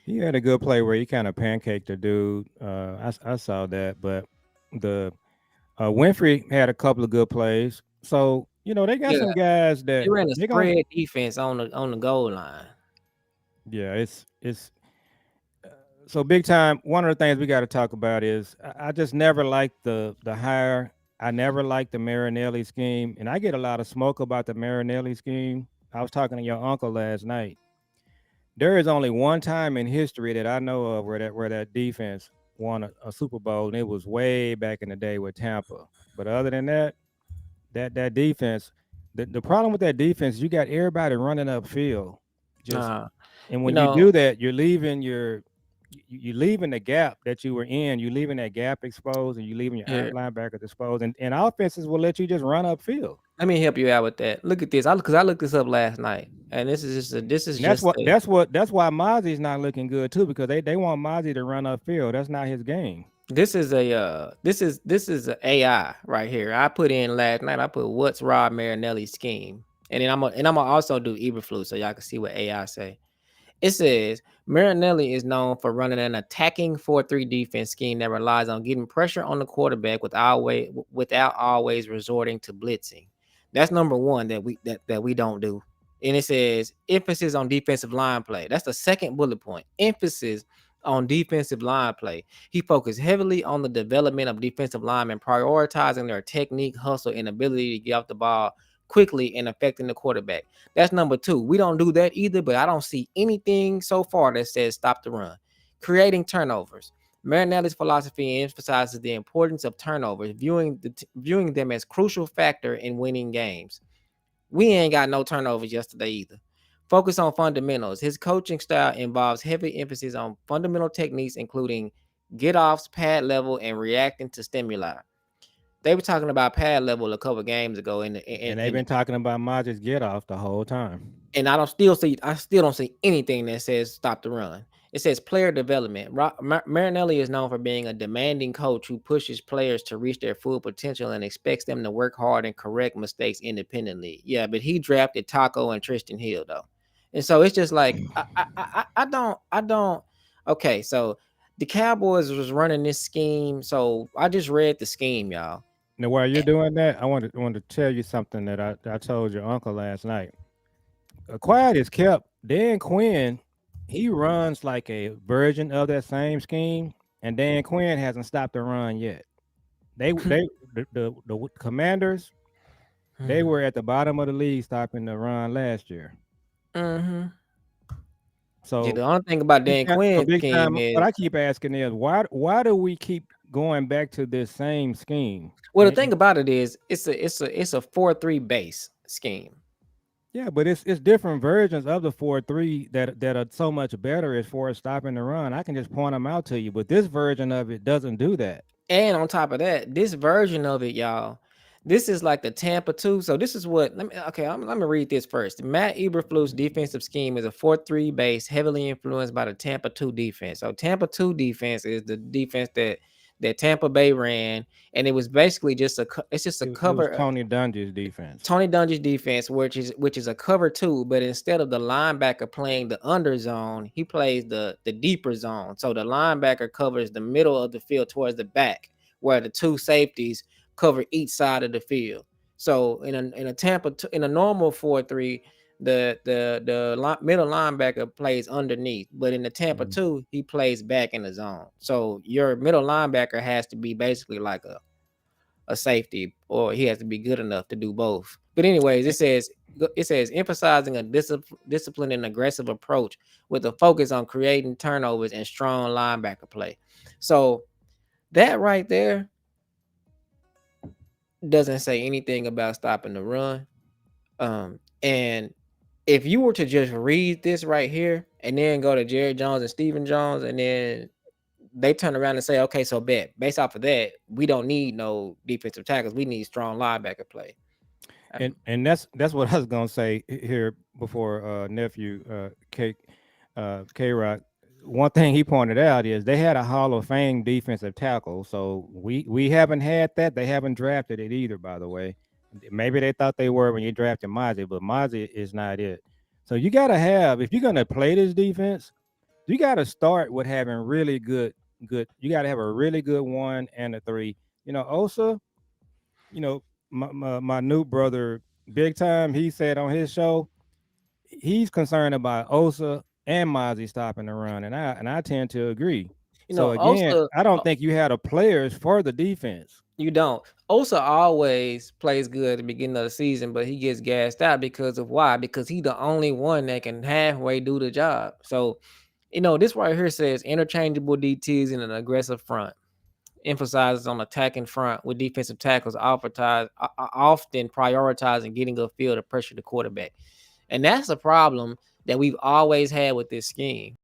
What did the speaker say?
He had a good play where he kind of pancaked the dude. I saw that, but the Winfrey had a couple of good plays. So they got Yeah, some guys they that ran a they're gonna. spread defense on the goal line. Yeah, it's so big time. One of the things we got to talk about is I just never liked the hire. I never liked the Marinelli scheme, and I get a lot of smoke about the Marinelli scheme. I was talking to your uncle last night. There is only one time in history that I know of where that defense won a Super Bowl, and it was way back in the day with Tampa. But other than that, that defense, the problem with that defense, you got everybody running upfield. Just Uh, and you when you know, do that, you're leaving the gap that you were in. You're leaving that gap exposed, and you're leaving your here, linebackers exposed. And offenses will let you just run upfield. let me help you out with that. Look at this. Because I looked this up last night, and this is And that's just what a that's what that's why Mozzie's not looking good too, because they want Mozzie to run upfield. That's not his game. this is a AI right here. I put in last night. I put what's Rob Marinelli's scheme, and then I'm gonna also do Eberflus so y'all can see what AI say. It says Marinelli is known for running an attacking 4-3 defense scheme that relies on getting pressure on the quarterback without always resorting to blitzing. That's number one that we don't do. And it says emphasis on defensive line play. That's the second bullet point. Emphasis on defensive line play. He focused heavily on the development of defensive linemen, prioritizing their technique, hustle, and ability to get off the ball quickly and affecting the quarterback. That's number two. We don't do that either, but I don't see anything so far that says stop the run. Creating turnovers. Marinelli's philosophy emphasizes the importance of turnovers, viewing them as crucial factor in winning games. We ain't got no turnovers yesterday either. Focus on fundamentals. His coaching style involves heavy emphasis on fundamental techniques, including get offs, pad level, and reacting to stimuli. They were talking about pad level a couple games ago And they've been talking about Mozzie's get off the whole time. and I still don't see anything that says stop the run. It says player development. Marinelli is known for being a demanding coach who pushes players to reach their full potential and expects them to work hard and correct mistakes independently. Yeah, but he drafted Taco and Tristan Hill though, and so it's just like I don't. Okay, so the Cowboys was running this scheme. So I just read the scheme, y'all. Now, while you're doing that, I want to tell you something that I told your uncle last night. Quiet is kept. Dan Quinn, he runs like a version of that same scheme, and Dan Quinn hasn't stopped the run yet. The Commanders, they were at the bottom of the league stopping the run last year. Mm-hmm. Yeah, So the only thing about Dan so Quinn's big scheme time. What is I keep asking is why do we keep going back to this same scheme? well, the thing about it is it's a 4-3 base scheme. Yeah, but it's different versions of the 4-3 that are so much better as far as stopping the run. I can just point them out to you, but this version of it doesn't do that. And on top of that, this version of it, y'all, this is like the Tampa 2. So this is what let me read this first. Matt Eberflus defensive scheme is a 4-3 base, heavily influenced by the Tampa 2 defense. So Tampa 2 defense is the defense that Tampa Bay ran, and it was basically it's just a It was cover. Tony Dungy's defense. Tony Dungy's defense, which is a cover two, but instead of the linebacker playing the under zone, he plays the deeper zone. So the linebacker covers the middle of the field towards the back, where the two safeties cover each side of the field. So in a normal 4-3, the middle linebacker plays underneath, but in the Tampa Mhm. 2, he plays back in the zone. So your middle linebacker has to be basically like a safety, or he has to be good enough to do both. But anyways, it says emphasizing a disciplined and aggressive approach with a focus on creating turnovers and strong linebacker play. So that right there doesn't say anything about stopping the run. And if you were to just read this right here and then go to Jerry Jones and Stephen Jones, and then they turn around and say, okay, so based off of that, we don't need no defensive tackles. We need strong linebacker play. And that's what I was gonna say here before nephew K Rock. One thing he pointed out is they had a Hall of Fame defensive tackle, so we haven't had that. They haven't drafted it either, by the way. Maybe they thought they were when you drafted Mozzie, but Mozzie is not it. So you gotta have if you're gonna play this defense, You got to start with having really good. You got to have a really good one and a three. Osa. You know, my new brother, big time. He said on his show, he's concerned about Osa and Mozzie stopping the run, and I tend to agree. So again, Also, I don't think you had the players for the defense. you don't. Osa always plays good at the beginning of the season, but he gets gassed out because of why? Because he the only one that can halfway do the job. So, this right here says interchangeable DTs in an aggressive front. Emphasizes on attacking front with defensive tackles often prioritizing getting upfield to pressure the quarterback. And that's a problem that we've always had with this scheme.